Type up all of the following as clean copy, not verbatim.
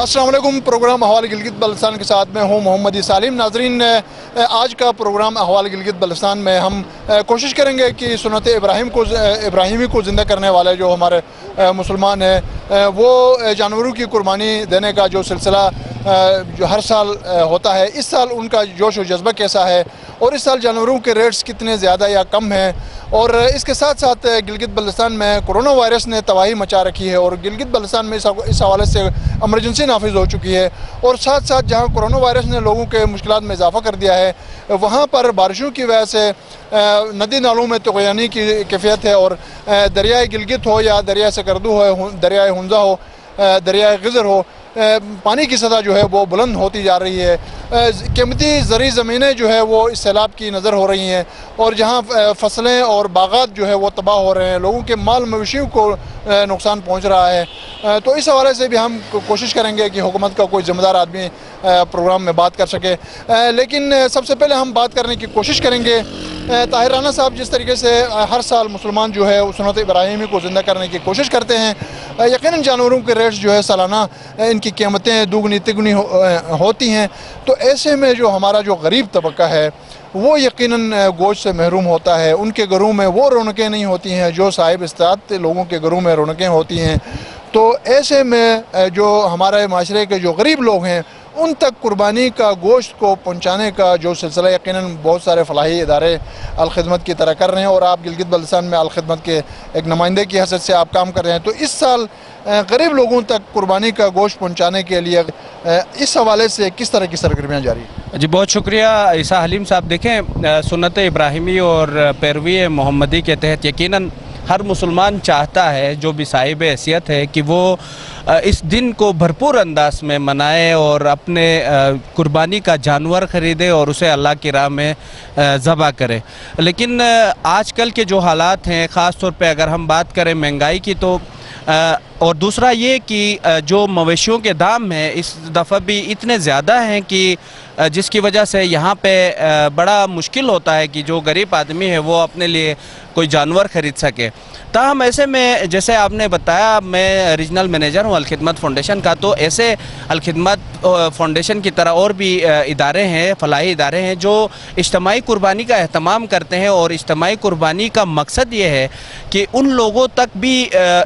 अस्सलाम वालेकुम। प्रोग्राम अहवाल गिलगित बल्तिस्तान के साथ मैं हूँ मोहम्मद सालिम। नाजरीन, आज का प्रोग्राम अहवाल गिलगित बल्तिस्तान में हम कोशिश करेंगे कि सुन्नत इब्राहिमी को ज़िंदा करने वाले जो हमारे मुसलमान हैं वो जानवरों की कुर्बानी देने का जो सिलसिला जो हर साल होता है, इस साल उनका जोश व जज्बा कैसा है और इस साल जानवरों के रेट्स कितने ज़्यादा या कम हैं। और इसके साथ साथ गिलगित बल्तिस्तान में कोरोना वायरस ने तबाही मचा रखी है और गिलगित बल्तिस्तान में इस हवाले से एमरजेंसी नाफिज हो चुकी है। और साथ साथ जहां कोरोना वायरस ने लोगों के मुश्किलात में इजाफ़ा कर दिया है, वहां पर बारिशों की वजह से नदी नालों में तुग़यानी की कैफियत है और दरियाए गिलगित हो या दरिया सकरदू हो, दरियाए हुंजा हो, दरियाए गिज़र हो, पानी की सतह जो है वो बुलंद होती जा रही है। कीमती ज़री ज़मीनें जो है वो इस सैलाब की नज़र हो रही हैं और जहाँ फसलें और बागात जो है वो तबाह हो रहे हैं, लोगों के माल मवेशियों को नुकसान पहुँच रहा है। तो इस हवाले से भी हम कोशिश करेंगे कि हुकूमत का कोई ज़िम्मेदार आदमी प्रोग्राम में बात कर सके। लेकिन सबसे पहले हम बात करने की कोशिश करेंगे ताहिर राना साहब, जिस तरीके से हर साल मुसलमान जो है सुन्नत इब्राहिमी को ज़िंदा करने की कोशिश करते हैं, यकीनन जानवरों के रेट्स जो है सालाना इनकी कीमतें दुगनी तिगुनी होती हैं। तो ऐसे में जो हमारा जो गरीब तबका है वो यकीनन गोश्त से महरूम होता है। उनके घरों में वो रौनकें नहीं होती हैं जो साहिब इस्तात लोगों के घरों में रौनकें होती हैं। तो ऐसे में जो हमारे माशरे के जो गरीब लोग हैं उन तक कुर्बानी का गोश्त को पहुंचाने का जो सिलसिला यकीनन बहुत सारे फलाही इदारे अलखिदमत की तरह कर रहे हैं और आप गिलगित बल्तिस्तान में अलखिदमत के एक नुमाइंदे की हैसियत से आप काम कर रहे हैं। तो इस साल गरीब लोगों तक कुर्बानी का गोश्त पहुंचाने के लिए इस हवाले से किस तरह की सरगर्मियाँ जारी हैं? जी, बहुत शुक्रिया ईसा हलीम साहब। देखें, सुन्नत इब्राहिमी और पैरवी मोहम्मदी के तहत यकीनन हर मुसलमान चाहता है जो भी साहिब हैसियत है कि वो इस दिन को भरपूर अंदाज में मनाए और अपने कुर्बानी का जानवर ख़रीदे और उसे अल्लाह की राह में ज़बह करे। लेकिन आजकल के जो हालात हैं, ख़ास तौर पे अगर हम बात करें महंगाई की, तो और दूसरा ये कि जो मवेशियों के दाम हैं इस दफ़ा भी इतने ज़्यादा हैं कि जिसकी वजह से यहाँ पे बड़ा मुश्किल होता है कि जो गरीब आदमी है वो अपने लिए कोई जानवर ख़रीद सके। ताहम ऐसे में, जैसे आपने बताया, मैं रीजनल मैनेजर हूँ अलखिदमत फाउंडेशन का, तो ऐसे अलखिदमत फाउंडेशन की तरह और भी इदारे हैं, फलाही इदारे हैं जो इज्तिमाई कुर्बानी का एहतमाम करते हैं। और इज्तिमाई कुर्बानी का मकसद ये है कि उन लोगों तक भी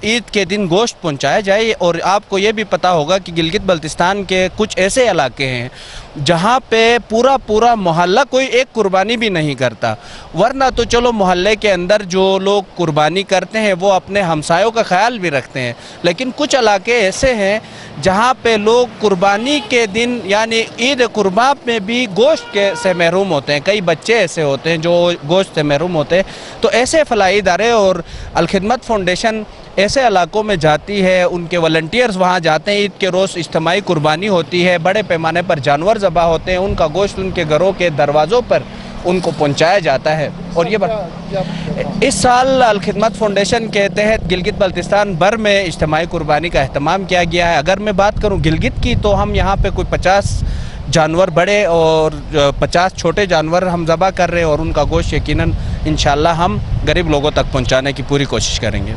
ईद के दिन गोश्त पहुँचाया जाए। और आपको ये भी पता होगा कि गिलगित बल्तिस्तान के कुछ ऐसे इलाके हैं जहाँ पे पूरा मोहल्ला कोई एक कुर्बानी भी नहीं करता, वरना तो चलो मोहल्ले के अंदर जो लोग कुर्बानी करते हैं वो अपने हमसायों का ख्याल भी रखते हैं, लेकिन कुछ इलाके ऐसे हैं जहाँ पे लोग कुर्बानी के दिन यानी ईद कुर्बान में भी गोश्त के से महरूम होते हैं। कई बच्चे ऐसे होते हैं जो गोश्त से महरूम होते हैं। तो ऐसे फलाही इदारे और अलखिदमत फाउंडेशन ऐसे इलाकों में जाती है, उनके वॉलंटियर्स वहाँ जाते हैं। ईद के रोज़ इज्तिमाई कुर्बानी होती है, बड़े पैमाने पर जानवर ज़बह होते हैं, उनका गोश्त उनके घरों के दरवाज़ों पर उनको पहुँचाया जाता है। और ये इस साल अलखिदमत फाउंडेशन के तहत गिलगित बल्तिस्तान भर में इज्तिमाई कुर्बानी का एहतमाम किया गया है। अगर मैं बात करूँ गिलगित की, तो हम यहाँ पर कोई 50 जानवर बड़े और 50 छोटे जानवर हम ज़बह कर रहे हैं और उनका गोश्त यकीनन इंशाअल्लाह हम गरीब लोगों तक पहुँचाने की पूरी कोशिश करेंगे।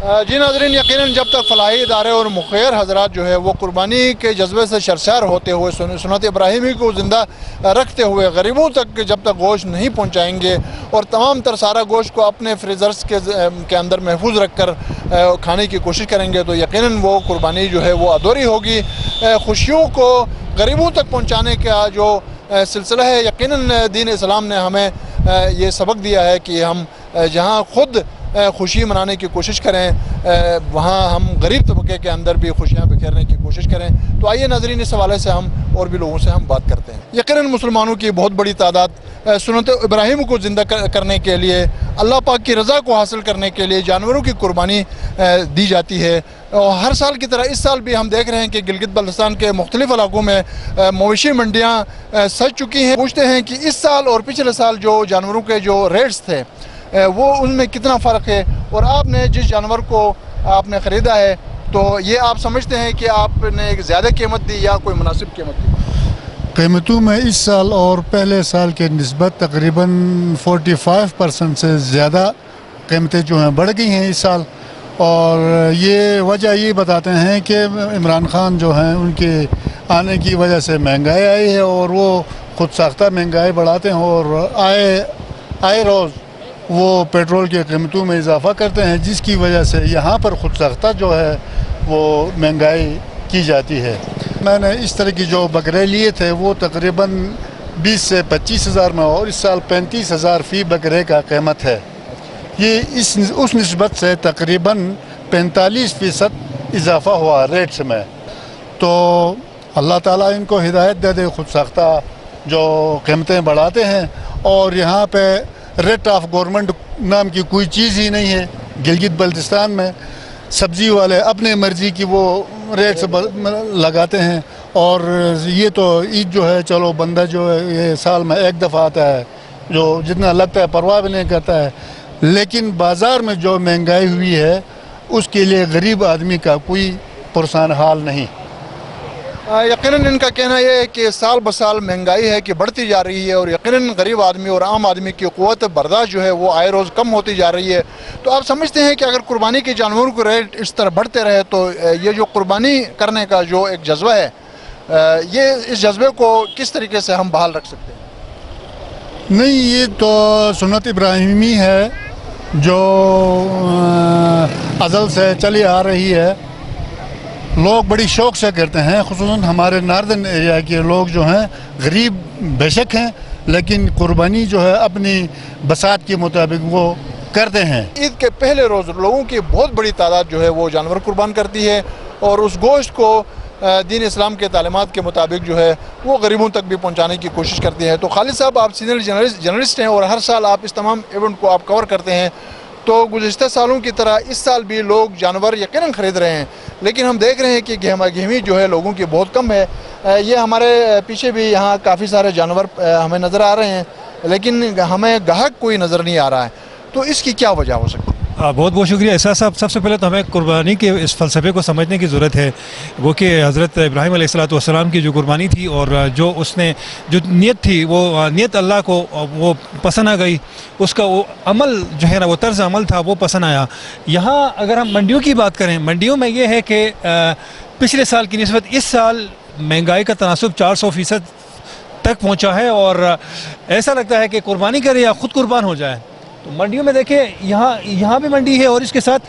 जी नाज़रीन, यकीनन जब तक फलाही इदारे और मुखैर हजरात जो है वो कुर्बानी के जज्बे से शर्शार होते हुए सुन्नत इब्राहिमी को ज़िंदा रखते हुए गरीबों तक जब तक गोश्त नहीं पहुंचाएंगे और तमाम तर सारा गोश्त को अपने फ्रीज़र्स के अंदर महफूज रख कर खाने की कोशिश करेंगे, तो यकीनन वो कुर्बानी जो है वो अधूरी होगी। खुशियों को गरीबों तक पहुँचाने का जो सिलसिला है, यकीनन दीन इस्लाम ने हमें ये सबक दिया है कि हम जहाँ ख़ुद खुशी मनाने की कोशिश करें, वहाँ हम गरीब तबके के अंदर भी खुशियाँ बिखेरने की कोशिश करें। तो आइए नाज़रीन, इस हवाले से हम और भी लोगों से हम बात करते हैं। यकीनन मुसलमानों की बहुत बड़ी तादाद सुन्नत इब्राहिम को ज़िंदा करने के लिए, अल्लाह पाक की रज़ा को हासिल करने के लिए जानवरों की कुर्बानी दी जाती है। और हर साल की तरह इस साल भी हम देख रहे हैं कि गिलगित बल्तिस्तान के मुख्तलिफ़ इलाकों में मवेशी मंडियाँ सज चुकी हैं। पूछते हैं कि इस साल और पिछले साल जो जानवरों के जो रेट्स थे वो उनमें कितना फ़र्क है, और आपने जिस जानवर को आपने ख़रीदा है तो ये आप समझते हैं कि आपने एक ज़्यादा कीमत दी या कोई मुनासिब कीमत दी? कीमतों में इस साल और पहले साल के निस्बत तकरीबन 45% से ज़्यादा कीमतें जो हैं बढ़ गई हैं इस साल। اور یہ وجہ یہ بتاتے ہیں کہ عمران خان جو ہیں ان کے آنے کی وجہ سے مہنگائی آئی ہے، اور وہ خود ساختہ مہنگائی بڑھاتے ہیں، اور آئے روز وہ پیٹرول کی قیمتوں میں اضافہ کرتے ہیں، جس کی وجہ سے یہاں پر خود ساختہ جو ہے وہ مہنگائی کی جاتی ہے۔ میں نے اس طرح کی جو بکرے لیے تھے وہ تقریباً 20 سے 25 ہزار میں، اور اس سال 35 ہزار فی بکرے کا قیمت ہے۔ یہ اس نسبت سے تقریباً 45% اضافہ ہوا ریٹس میں۔ تو اللہ تعالیٰ ان کو ہدایت دے دے، خود ساختہ جو قیمتیں بڑھاتے ہیں، اور یہاں پہ ریٹ آف گورنمنٹ نام کی کوئی چیز ہی نہیں ہے۔ گلگت بلتستان میں سبزی والے اپنے مرضی کی وہ ریٹس لگاتے ہیں، اور یہ تو عید جو ہے چلو بندہ جو ہے یہ سال میں ایک دفعہ آتا ہے، جو جتنا لگتا ہے پرواہ بھی نہیں کرتا ہے، لیکن بازار میں جو مہنگائی ہوئی ہے اس کے لیے غریب آدمی کا کوئی پرسان حال نہیں۔ یقیناً ان کا کہنا یہ ہے کہ سال بسال مہنگائی ہے کہ بڑھتی جا رہی ہے، اور یقیناً غریب آدمی اور عام آدمی کی قوت برداشت جو ہے وہ آئے روز کم ہوتی جا رہی ہے۔ تو آپ سمجھتے ہیں کہ اگر قربانی کے جانوروں کے ریٹ اس طرح بڑھتے رہے تو یہ جو قربانی کرنے کا جو ایک جذبہ ہے، یہ اس جذبے کو کس طریقے سے ہم بحال رکھ سکتے ہیں؟ نہیں، یہ تو سنت ابراہیمی ہے جو ازل سے چلی آ رہی ہے، لوگ بڑی شوق سے کرتے ہیں، خصوصاً ہمارے ناردرن ایریا کے لوگ جو ہیں غریب بے شک ہیں، لیکن قربانی جو ہے اپنی بساط کے مطابق وہ کرتے ہیں۔ عید کے پہلے روز لوگوں کی بہت بڑی تعداد جو ہے وہ جانور قربان کرتی ہے، اور اس گوشت کو دین اسلام کے تعلیمات کے مطابق جو ہے وہ غریبوں تک بھی پہنچانے کی کوشش کرتی ہے۔ تو خالد صاحب، آپ سینئر جرنلسٹ ہیں اور ہر سال آپ اس تمام ایونٹ کو آپ کور کرتے ہیں، تو گزشتہ سالوں کی طرح اس سال بھی لوگ جانور یقیناً خرید رہے ہیں، لیکن ہم دیکھ رہے ہیں کہ گہما گہمی جو ہے لوگوں کی بہت کم ہے۔ یہ ہمارے پیچھے بھی یہاں کافی سارے جانور ہمیں نظر آ رہے ہیں، لیکن ہمیں گاہک کوئی نظر نہیں آ رہا ہے، تو اس کی کیا وجہ ہو سکتی ہے؟ بہت بہت شکریہ احساس صاحب۔ سب سے پہلے تو ہمیں قربانی کے اس فلسفے کو سمجھنے کی ضرورت ہے، وہ کہ حضرت ابراہیم علیہ السلام کی جو قربانی تھی اور جو اس نے جو نیت تھی، وہ نیت اللہ کو وہ پسند آ گئی، اس کا وہ عمل جو ہے نا، وہ طرز عمل تھا وہ پسند آیا۔ یہاں اگر ہم منڈیوں کی بات کریں، منڈیوں میں یہ ہے کہ پچھلے سال کی نسبت اس سال مہنگائی کا تناسب 400% تک پہنچا ہے، اور ایسا لگتا ہے کہ قربانی کرے یا خود قربان ہو جائے۔ تو منڈیوں میں دیکھیں، یہاں بھی منڈی ہے، اور اس کے ساتھ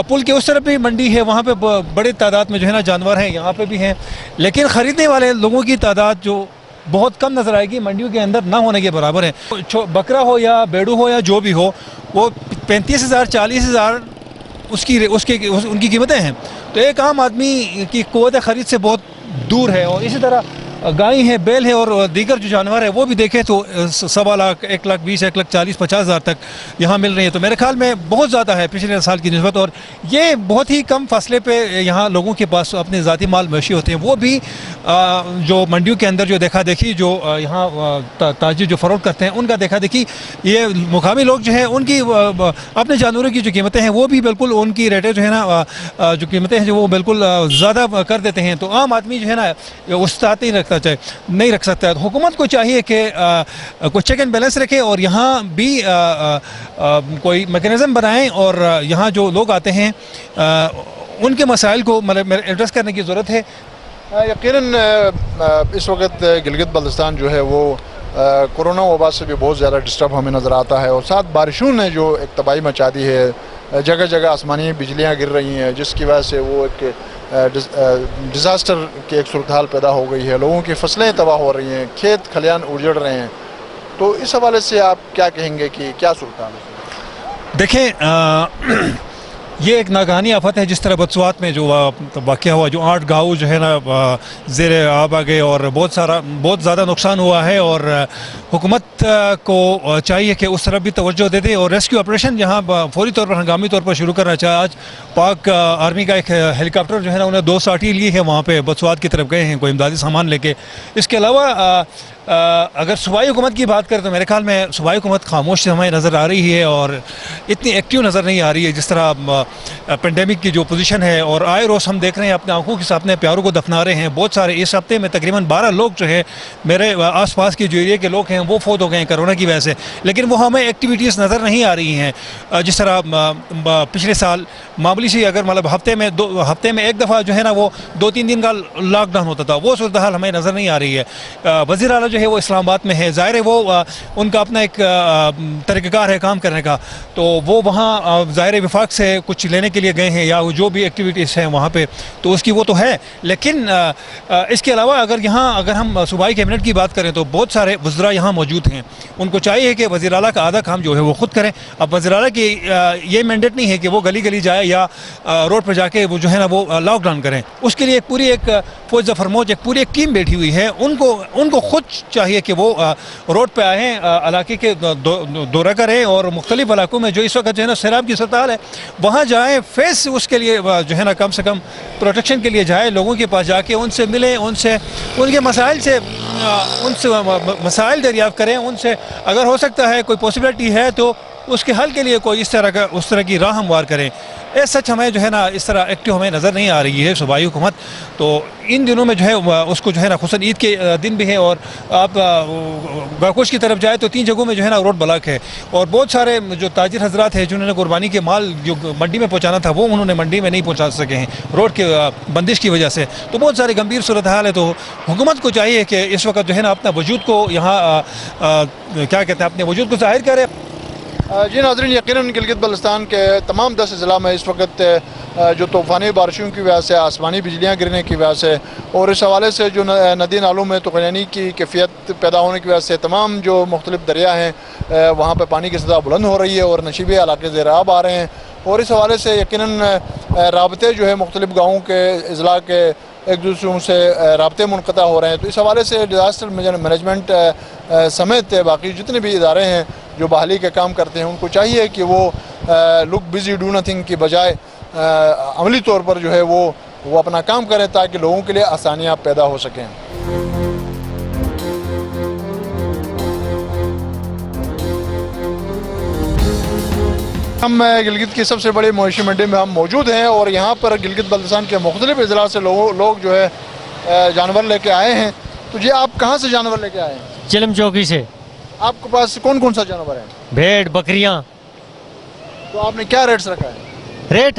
پل کے اس طرف بھی منڈی ہے، وہاں پہ بڑے تعداد میں جو ہے نا جانور ہیں، یہاں پہ بھی ہیں، لیکن خریدنے والے لوگوں کی تعداد جو بہت کم نظر آئے گی، منڈیوں کے اندر نہ ہونے کے برابر ہے۔ بکرا ہو یا بیڑو ہو یا جو بھی ہو، وہ 35,000 40,000 ان کی قیمتیں ہیں، تو ایک عام آدمی کی قوت خرید سے بہت دور ہے۔ اور اسی طرح گائیں ہیں، بیل ہے، اور دیگر جو جانور ہیں وہ بھی دیکھیں تو 1.25 لاکھ 1,20,000 1,40,000 50,000 تک یہاں مل رہی ہیں، تو میرے خیال میں بہت زیادہ ہے پچھلے سال کی نسبت، اور یہ بہت ہی کم فاصلے پہ یہاں لوگوں کے پاس اپنے ذاتی مال مویشی ہوتے ہیں، وہ بھی جو منڈیوں کے اندر جو دیکھا دیکھی جو یہاں تاجر جو فروخت کرتے ہیں ان کا دیکھا دیکھی، یہ مقامی لوگ جو ہیں ان کی اپنے جانوروں کی جو قیمتیں ہیں وہ بھی بالکل ان کی ریٹیں جو ہے نا، جو قیمتیں ہیں جو وہ بالکل زیادہ کر دیتے ہیں، تو عام آدمی جو ہے نا استطاعت نہیں رکھ سکتا ہے۔ حکومت کو چاہیے کہ کوئی چیک اینڈ بیلنس رکھے، اور یہاں بھی کوئی میکینزم بنائیں، اور یہاں جو لوگ آتے ہیں ان کے مسائل کو ایڈریس کرنے کی ضرورت ہے۔ یقیناً اس وقت گلگت بلتستان جو ہے وہ کورونا وبا سے بھی بہت زیادہ ڈسٹرب ہمیں نظر آتا ہے، اور ساتھ بارشوں نے جو ایک تباہی مچا دی ہے، جگہ جگہ آسمانی بجلیاں گر رہی ہیں، جس کی وجہ سے وہ ایک ڈیزاسٹر کی ایک صورتحال پیدا ہو گئی ہے، لوگوں کی فصلیں تباہ ہو رہی ہیں، کھیت کھلیان اجڑ رہے ہیں، تو اس حوالے سے آپ کیا کہیں گے کہ کیا صورتحال ہے؟ دیکھیں، یہ ایک ناگہانی آفت ہے، جس طرح بدسوات میں جو واقعہ ہوا، جو 8 گاؤں جو ہے نا زیر آب آ گئے، اور بہت زیادہ نقصان ہوا ہے، اور حکومت کو چاہیے کہ اس طرف بھی توجہ دے دے، اور ریسکیو آپریشن یہاں فوری طور پر ہنگامی طور پر شروع کرنا چاہے۔ آج پاک آرمی کا ایک ہیلی کاپٹر جو ہے نا، انہیں 2 ساٹھی لیے ہیں، وہاں پہ بدسوات کی طرف گئے ہیں کوئی امدادی سامان لے کے۔ اس کے علاوہ अगर सूबाई हुकूमत की बात करें तो मेरे ख्याल में सूबाई हुकूमत खामोश हमें नज़र आ रही है और इतनी एक्टिव नज़र नहीं आ रही है जिस तरह पेंडेमिक की जो पोजीशन है। और आए रोज़ हम देख रहे हैं अपने आंखों के सामने प्यारों को दफना रहे हैं। बहुत सारे इस हफ्ते में तकरीबन 12 लोग जो है मेरे आसपास के जो एरिया के लोग हैं वो फौत हो गए हैं कोरोना की वजह से, लेकिन वो हमें एक्टिविटीज़ नज़र नहीं आ रही हैं। जिस तरह पिछले साल मामूली सी अगर मतलब हफ्ते में एक दफ़ा जो है ना वो 2-3 दिन का लॉकडाउन होता था, वो सूरत हाल हमें नज़र नहीं आ रही है। वज़ीर आला जो है वो इस्लामाबाद में है, ज़ाहिर है वो उनका अपना एक तरीक़ाकार है काम करने का, तो वो वहाँ ज़ाहिर वफाक से कुछ लेने के लिए गए हैं या जो भी एक्टिविटीज़ हैं वहाँ पे, तो उसकी वो तो है। लेकिन इसके अलावा अगर हम सूबाई कैबिनेट की बात करें तो बहुत सारे वज़रा यहाँ मौजूद हैं। उनको चाहिए कि वज़ीर आला का आधा काम जो है वो ख़ुद करें। अब वज़ीर आला की ये मैंडेट नहीं है कि वो गली गली जाए या रोड पर जाके वो जो है ना वो लॉकडाउन करें। उसके लिए पूरी एक फौज फरमौज एक पूरी एक टीम बैठी हुई है। उनको खुद चाहिए कि वो रोड पे आएँ, इलाके के दौरा करें और मुख्तलिफ इलाकों में जो इस वक्त जो है ना सैलाब की सतह है वहाँ जाएँ, फेस उसके लिए जो है ना कम से कम प्रोटेक्शन के लिए जाए, लोगों के पास जाके उनसे मिलें, उनसे उनके मसाइल दरियाफ़्त करें, उनसे अगर हो सकता है कोई पॉसिबिलिटी है तो उसके हल के लिए कोई उस तरह की राह हमवार करें। सच हमें जो है ना इस तरह एक्टिव हमें नज़र नहीं आ रही है सूबाई हुकूमत। तो इन दिनों में जो है उसको जो है ना खुसूसन ईद के दिन भी है और आप गाकोश की तरफ जाए तो 3 जगहों में जो है ना रोड ब्लॉक है और बहुत सारे जो ताजिर हजरात हैं जिन्होंने कुर्बानी के माल जो मंडी में पहुँचाना था वो उन्होंने मंडी में नहीं पहुँचा सके हैं रोड के बंदिश की वजह से। तो बहुत सारी गंभीर सूरत हाल है। तो हुकूमत को चाहिए कि इस वक्त जो है ना अपना वजूद को यहाँ क्या कहते हैं अपने वजूद को ज़ाहिर करे। जी नाज़रीन, यकीनन गिलगित बल्तिस्तान के तमाम 10 ज़िला में इस वक्त जो तूफ़ानी बारिशों की वजह से आसमानी बिजलियाँ गिरने की वजह से और इस हवाले से जो नदी नालों में तूफ़ानी की कैफियत पैदा होने की वजह से तमाम जो मुख्तलिफ दरिया हैं वहाँ पर पानी की सतह बुलंद हो रही है और नशीबे इलाके ज़ेर आब आ रहे हैं। और इस हवाले से यकीनन राबते जो है मुख्तलिफ गाँवों के अज़ला के एक दूसरों से राब्ते मुनक़ता हो रहे हैं। तो इस हवाले से डिज़ास्टर मैनेजमेंट समेत बाकी जितने भी इदारे हैं जो बहाली के काम करते हैं उनको चाहिए कि वो लुक बिज़ी डू नथिंग की बजाय अमली तौर पर जो है वो अपना काम करें ताकि लोगों के लिए आसानियाँ पैदा हो सकें। हम गिलगित की सबसे बड़ी मवेशी मंडी में हम मौजूद हैं और यहाँ पर गिलगित बल्तिस्तान के मुख्तलिफ अज़ला से लोग जो है जानवर लेके आए हैं। तो जी आप कहाँ से जानवर लेके आए हैं? चिलम चौकी से। आपके पास कौन कौन सा जानवर है? भेड़, बकरियाँ। तो आपने क्या रेट्स रखा है? रेट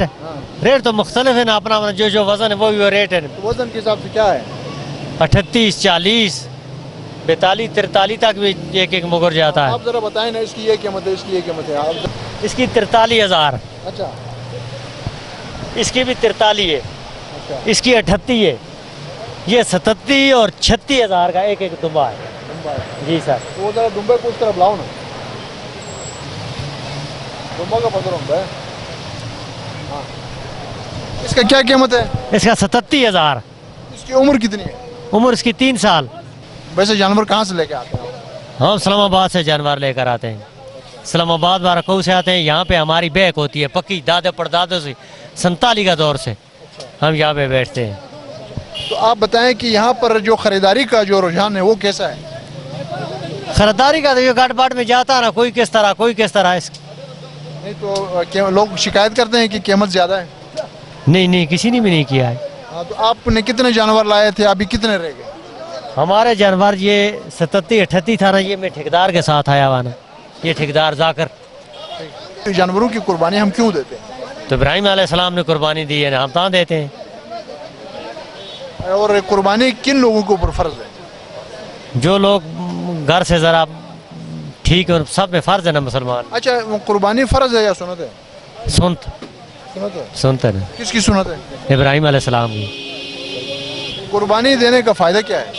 रेट तो मुख्तलिफ है ना, अपना जो वज़न है वो भी रेट है। तो वज़न के हिसाब से क्या है? 38, 40, 42, 43 तक भी एक मुगर जाता है। आप ज़रा बताएं ना, इसकी ये कीमत है, इसकी ये कीमत है। आप इसकी 43,000। अच्छा, इसकी भी 43 है। अच्छा, इसकी 38 है। ये 37 और 36,000 का एक दुम्बा है। जी सर। तो वो ज़रा दुम्बे को उस तरफ लाओ ना, दुम्बा का पता होता है। हाँ, इसका क्या कीमत है? इसका 37,000। इसकी उम्र कितनी है? उम्र इसकी 3 साल। वैसे जानवर कहाँ से लेके आते हैं? हम इस्लामाबाद से जानवर लेकर आते हैं। इस्लामाबाद बारकों से आते हैं। यहाँ पे हमारी बैक होती है पक्की, दादे परदादों से 47 का दौर से हम यहाँ पे बैठते हैं। तो आप बताएं कि यहाँ पर जो ख़रीदारी का जो रुझान है वो कैसा है? खरीदारी का तो ये गाट बाट में जाता है ना, कोई किस तरह नहीं तो लोग शिकायत करते हैं कि कीमत ज़्यादा है। नहीं किसी ने भी नहीं किया है। हाँ, तो आपने कितने जानवर लाए थे, अभी कितने रह गए? हमारे जानवर ये 37-38 था ना, ये मैं ठेकेदार के साथ आया हुआ ना, ये ठेकेदार जाकर। तो जानवरों की कुर्बानी हम क्यों देते हैं? तो इब्राहिम अलैहिस्सलाम ने कुर्बानी दी है ना, हम कहाँ देते हैं। और कुर्बानी किन लोगों के ऊपर फ़र्ज है? जो लोग घर से ज़रा ठीक है, सब में फ़र्ज है ना मुसलमान। अच्छा, कुर्बानी फ़र्ज है या सुन्नत है? सुनते हैं। किसकी सुन्नत है? इब्राहिम अलैहिस्सलाम की। कुर्बानी देने का फ़ायदा क्या है?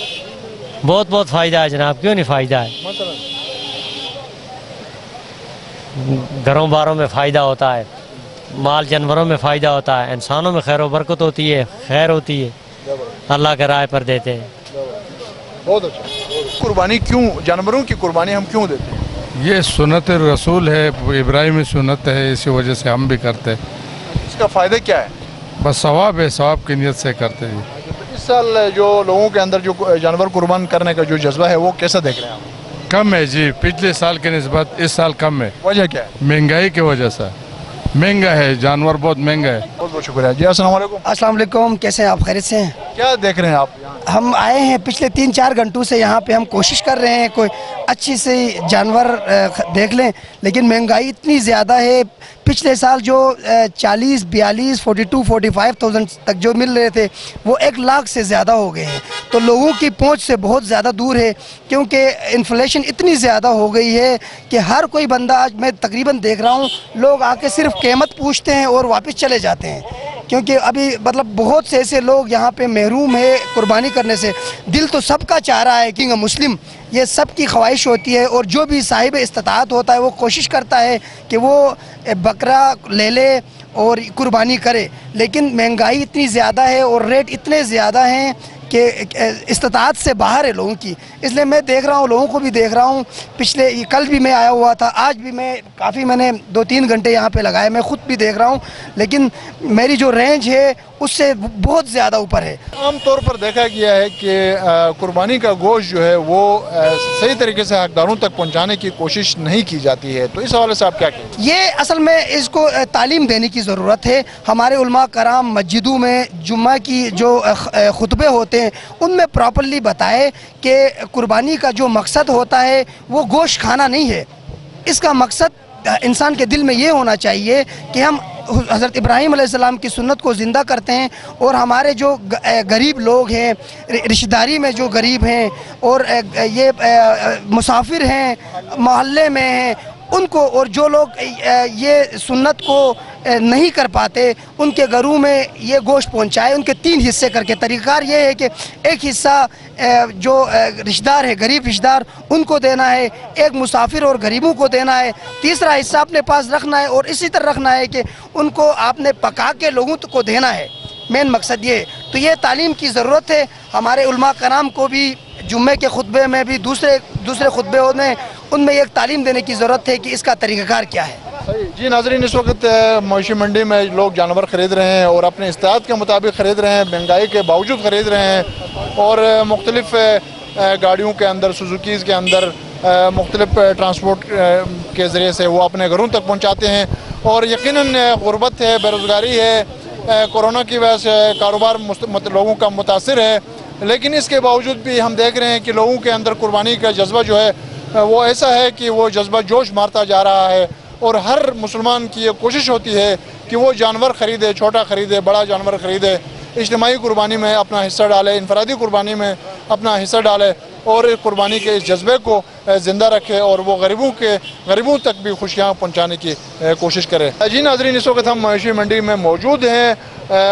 बहुत फ़ायदा है जनाब, क्यों नहीं फ़ायदा है। घरों बारों में फ़ायदा होता है, माल जानवरों में फ़ायदा होता है, इंसानों में खैर व बरकत होती है, खैर होती है, अल्लाह के राह पर देते हैं। बहुत अच्छा। कुर्बानी क्यों, जानवरों की कुर्बानी हम क्यों देते हैं? ये सुन्नत रसूल है, इब्राहिमी सुन्नत है, इसी वजह से हम भी करते हैं। इसका फ़ायदा क्या है? बस सवाब है, सवाब की नीयत से करते हैं। इस साल जो लोगों के अंदर जो जानवर कुर्बान करने का जो जज्बा है वो कैसा देख रहे हैं आप? कम है जी, पिछले साल के निस्बत इस साल कम है। वजह क्या है? महंगाई की वजह से महंगा है, जानवर बहुत महंगा है। बहुत बहुत शुक्रिया जी। अस्सलाम वालेकुम। अस्सलाम वालेकुम, कैसे हैं आप? खैरियत से हैं? क्या देख रहे हैं आप यहाँ? हम आए हैं पिछले 3-4 घंटों से यहाँ पे, हम कोशिश कर रहे हैं कोई अच्छी सी जानवर देख लें, लेकिन महंगाई इतनी ज़्यादा है। पिछले साल जो 40, 42, 42, 45,000 तक जो मिल रहे थे वो 1 लाख से ज़्यादा हो गए हैं। तो लोगों की पहुँच से बहुत ज़्यादा दूर है, क्योंकि इन्फ्लेशन इतनी ज़्यादा हो गई है कि हर कोई बंदा, आज मैं तकरीबन देख रहा हूँ, लोग आके सिर्फ कीमत पूछते हैं और वापस चले जाते हैं, क्योंकि अभी मतलब बहुत से ऐसे लोग यहाँ पे महरूम है कुर्बानी करने से। दिल तो सबका चाह रहा है कि मुस्लिम, ये सब की ख्वाहिश होती है, और जो भी साहिब इस्तिताअत होता है वो कोशिश करता है कि वो बकरा ले ले और कुर्बानी करे, लेकिन महंगाई इतनी ज़्यादा है और रेट इतने ज़्यादा हैं कि इस्तिताअत से बाहर है लोगों की। इसलिए मैं देख रहा हूँ, लोगों को भी देख रहा हूँ। कल भी मैं आया हुआ था, आज भी मैंने 2-3 घंटे यहाँ पे लगाए, मैं ख़ुद भी देख रहा हूँ, लेकिन मेरी जो रेंज है उससे बहुत ज़्यादा ऊपर है। आम तौर पर देखा गया है कि कुर्बानी का गोश्त जो है वो सही तरीके से हकदारों तक पहुँचाने की कोशिश नहीं की जाती है, तो इस हवाले से आप क्या कहें? ये असल में इसको तालीम देने की ज़रूरत है। हमारे उलमा कराम मस्जिदों में जुम्मा की जो खुतबे होते हैं उनमें प्रॉपर्ली बताए कि कुर्बानी का जो मकसद होता है वो गोश्त खाना नहीं है। इसका मकसद इंसान के दिल में ये होना चाहिए कि हम हज़रत इब्राहीम अलैहिस्सलाम की सुन्नत को ज़िंदा करते हैं, और हमारे जो गरीब लोग हैं, रिश्तेदारी में जो गरीब हैं और ये मुसाफिर हैं, मोहल्ले में हैं, उनको, और जो लोग ये सुन्नत को नहीं कर पाते उनके घरों में ये गोश्त पहुंचाए, उनके 3 हिस्से करके। तरीक़ाकार ये है कि एक हिस्सा जो रिश्तेदार है, गरीब रिश्तेदार, उनको देना है, एक मुसाफिर और गरीबों को देना है, तीसरा हिस्सा अपने पास रखना है, और इसी तरह रखना है कि उनको आपने पका के लोगों को देना है। मेन मकसद ये है। तो ये तालीम की ज़रूरत है। हमारे उलमा कराम को भी जुम्मे के खुतबे में भी, दूसरे खुतबे में, उनमें एक तालीम देने की ज़रूरत है कि इसका तरीक़ाकार क्या है। जी नाज़रीन, इस वक्त मवेशी मंडी में लोग जानवर ख़रीद रहे हैं और अपने इस्तेताअत के मुताबिक ख़रीद रहे हैं, महंगाई के बावजूद ख़रीद रहे हैं, और मुख्तलिफ़ गाड़ियों के अंदर, सुजुकीज़ के अंदर मुख्तलिफ़ ट्रांसपोर्ट के ज़रिए से वो अपने घरों तक पहुँचाते हैं। और यकीनन गुरबत है, बेरोज़गारी है, कोरोना की वजह से कारोबार लोगों का मुतासिर है, लेकिन इसके बावजूद भी हम देख रहे हैं कि लोगों के अंदर कुर्बानी का जज्बा जो है वो ऐसा है कि वो जज्बा जोश मारता जा रहा है। और हर मुसलमान की ये कोशिश होती है कि वो जानवर ख़रीदे, छोटा ख़रीदे, बड़ा जानवर ख़रीदे, इज्तिमाई कुर्बानी में अपना हिस्सा डाले, इनफरादी कुर्बानी में अपना हिस्सा डाले, और कुर्बानी के इस जज्बे को ज़िंदा रखे, और वो गरीबों तक भी खुशियाँ पहुँचाने की कोशिश करे। जी नाज़रीन, इस वक्त हम मवेशी मंडी में मौजूद हैं,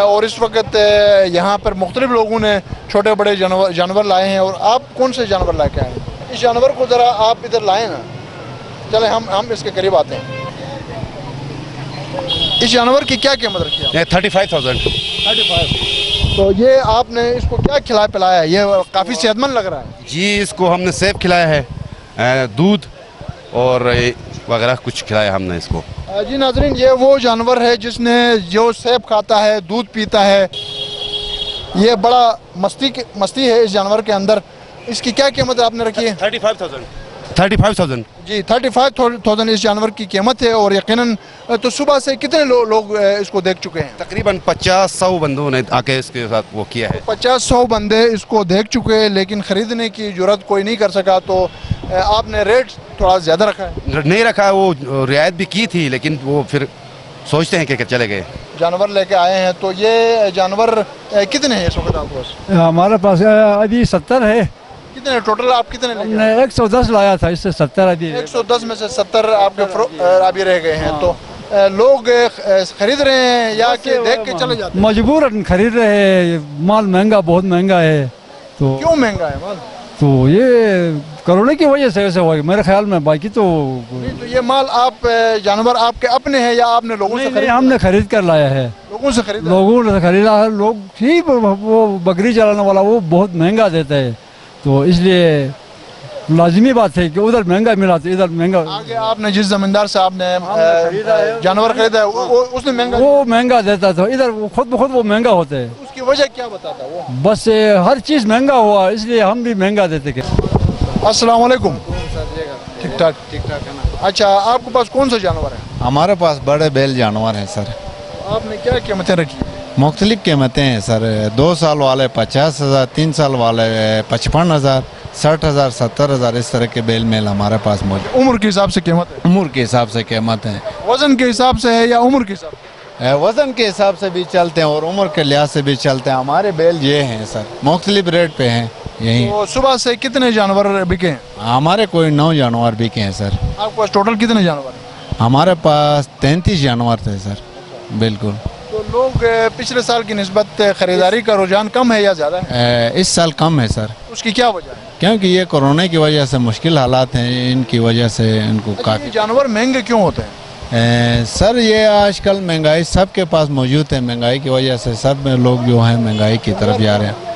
और इस वक्त यहाँ पर मुख्तलिफ़ लोगों ने छोटे बड़े जानवर लाए हैं। और आप कौन से जानवर ला के आए हैं? इस जानवर को ज़रा आप इधर लाएँ ना, चले हम इसके करीब आते हैं। इस जानवर की क्या कीमत रखी है? 35,000। 35। तो ये आपने इसको क्या खिलाया पिलाया है? ये काफ़ी सेहतमंद लग रहा है। जी, इसको हमने सेब खिलाया है, दूध और वगैरह कुछ खिलाया हमने इसको। जी नाज़रीन, ये वो जानवर है जिसने जो सेब खाता है, दूध पीता है। ये बड़ा मस्ती है इस जानवर के अंदर। इसकी क्या कीमत आपने रखी है? 35,000 जी, 35,000 इस जानवर की कीमत है। और यकीनन तो सुबह से कितने लोग इसको देख चुके हैं? तकरीबन 50-100 बंदों ने आके इसके साथ वो किया है। 50-100 बंदे इसको देख चुके हैं, लेकिन ख़रीदने की जुर्रत कोई नहीं कर सका। तो आपने रेट थोड़ा ज़्यादा रखा है? नहीं रखा, वो रियायत भी की थी, लेकिन वो फिर सोचते हैं कि चले गए। जानवर लेके आए हैं, तो ये जानवर कितने हैं इस वक्त आपके पास? हमारे पास अभी 70 है। कितने टोटल आप कितने लेके? 110 लाया था, इससे 70 अभी। 110 में से 70 आपके अभी रह गए हैं। तो लोग खरीद रहे हैं या कि देख के चले जाते हैं? मजबूरन खरीद रहे हैं, माल महंगा, बहुत महंगा है। तो क्यों महंगा है माल? तो ये कोरोना की वजह से ऐसे हुआ मेरे ख्याल में, बाकी तो नहीं। तो ये माल आप जानवर आपके अपने हैं या आपने लोगों से खरीदा? हमने खरीद कर लाया है। लोगों से खरीदा? लोगों ने खरीदा है। लोग ही वो बकरी चलाने वाला वो बहुत महंगा देता है, तो इसलिए लाजमी बात है कि उधर महंगा मिला तो इधर महंगा। आगे आपने जिस जमींदार साहब ने जानवर खरीदा है उसने महंगा, वो महंगा देता था, इधर खुद ब खुद वो महंगा होते हैं। उसकी वजह क्या बताता वो? बस हर चीज़ महंगा हुआ इसलिए हम भी महंगा देते थे। अस्सलाम वालेकुम। ठीक ठाक है ना। अच्छा, आपके पास कौन सा जानवर है? हमारे पास बड़े बैल जानवर हैं सर। आपने क्या कीमतें रखी? मुख्तलिफ कीमतें हैं सर। 2 साल वाले 50,000, 3 साल वाले 55,000, 60,000, 70,000 इस तरह के बैल मेल हमारे पास मौजूद। उम्र के हिसाब से कीमत है? उम्र के हिसाब से कीमत है। वजन के हिसाब से है या उम्र के हिसाब से? वज़न के हिसाब से भी चलते हैं और उम्र के लिहाज से भी चलते हैं। हमारे बैल ये हैं सर, मुख्तलिफ रेट पे हैं यही। तो सुबह से कितने जानवर बिके हैं? हमारे कोई 9 जानवर बिके हैं सर। आपके पास टोटल कितने जानवर हैं? हमारे पास 33 जानवर थे सर। बिल्कुल। तो लोग पिछले साल की निस्बत खरीदारी का रुझान कम है या ज़्यादा है? इस साल कम है सर। उसकी क्या वजह है? क्योंकि ये कोरोना की वजह से मुश्किल हालात हैं, इनकी वजह से इनको काफ़ी। जानवर महंगे क्यों होते हैं? सर ये आजकल महंगाई सबके पास मौजूद है। महंगाई की वजह से सब लोग जो हैं महंगाई की तरफ जा रहे हैं।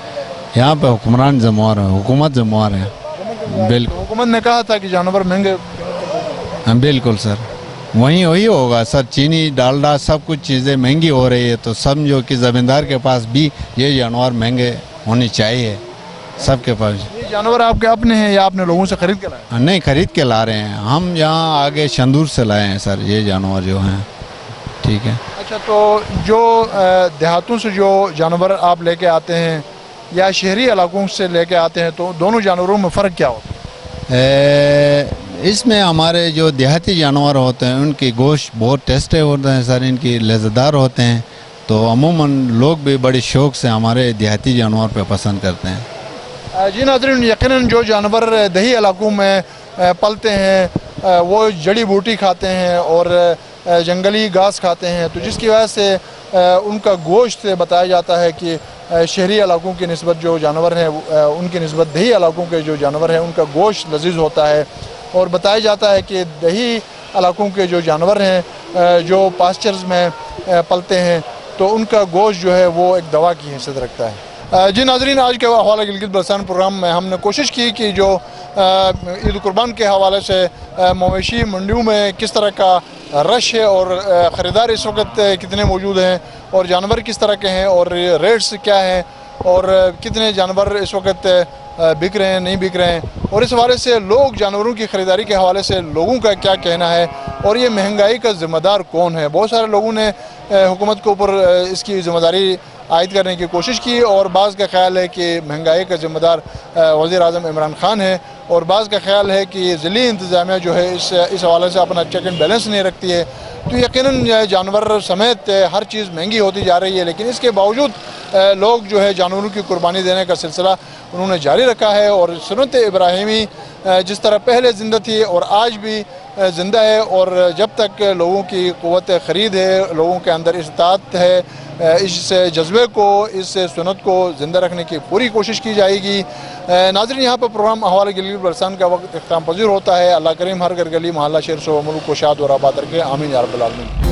यहाँ पे हुक्मरान ज़िम्मेवार है, हुकूमत ज़िम्मेवार है। बिल्कुल, हुकूमत ने कहा था कि जानवर महंगे। हाँ बिल्कुल सर, वही होगा सर। चीनी, डालडा, सब कुछ चीज़ें महंगी हो रही है, तो समझो कि ज़मींदार के पास भी ये जानवर महंगे होने चाहिए सबके पास। ये जानवर आपके अपने हैं या आपने लोगों से खरीद के लाए? नहीं, खरीद के ला रहे हैं हम। यहाँ आगे शंदूर से लाए हैं सर ये जानवर जो हैं। ठीक है। अच्छा, तो जो देहातों से जो जानवर आप लेके आते हैं या शहरी इलाकों से लेके आते हैं, तो दोनों जानवरों में फ़र्क क्या होता है? इसमें हमारे जो देहाती जानवर होते हैं उनकी गोश्त बहुत टेस्टी होते हैं सर, इनकी लज़्ज़तदार होते हैं। तो अमूमन लोग भी बड़ी शौक़ से हमारे देहाती जानवर पे पसंद करते हैं। जी नाज़रीन, यकीनन जो जानवर दही इलाकों में पलते हैं वो जड़ी बूटी खाते हैं और जंगली घास खाते हैं, तो जिसकी वजह से उनका गोश्त बताया जाता है कि शहरी इलाकों की निस्बत जो जानवर हैं उनकी निस्बत दही इलाकों के जो जानवर हैं उनका गोश्त लजीज होता है। और बताया जाता है कि दही इलाकों के जो जानवर हैं जो पास्चर्स में पलते हैं तो उनका गोश्त जो है वो एक दवा की हैसियत रखता है। जी नाज़रीन, आज के हवाला गिलगित बल्तिस्तान प्रोग्राम में हमने कोशिश की कि जो ईद कुर्बान के हवाले से मवेशी मंडियों में किस तरह का रश है और ख़रीदार इस वक्त कितने मौजूद हैं और जानवर किस तरह के हैं और रेट्स क्या हैं और कितने जानवर इस वक्त बिक रहे हैं, नहीं बिक रहे हैं, और इस हवाले से लोग जानवरों की ख़रीदारी के हवाले से लोगों का क्या कहना है और ये महंगाई का ज़िम्मेदार कौन है। बहुत सारे लोगों ने हुकूमत के ऊपर इसकी ज़िम्मेदारी आयद करने की कोशिश की और बाज़ का ख्याल है कि महंगाई का ज़िम्मेदार वज़ीर-ए-आज़म इमरान खान है और बाज़ का ख्याल है कि ज़िली इंतज़ामिया जो है इस हवाले से अपना चेक एंड बैलेंस नहीं रखती है। तो यकीनन जानवर समेत हर चीज़ महंगी होती जा रही है, लेकिन इसके बावजूद लोग जो है जानवरों की कुर्बानी देने का सिलसिला उन्होंने जारी रखा है और सुन्नत इब्राहिमी जिस तरह पहले ज़िंदा थी और आज भी ज़िंदा है और जब तक लोगों की क़ुव्वत ख़रीद है, लोगों के अंदर इस्तात है, इस जज्बे को, इस सुन्नत को ज़िंदा रखने की पूरी कोशिश की जाएगी। नाज़रीन, यहाँ पर प्रोग्राम अहवाल गिलगित बल्तिस्तान का वक्त इख्तिताम पज़ीर होता है। अल्लाह करीम हर घर गली मोहल्ला शहर सो मुल्क को शाद और आबाद रखे। आमीन या रब्बल आलमीन।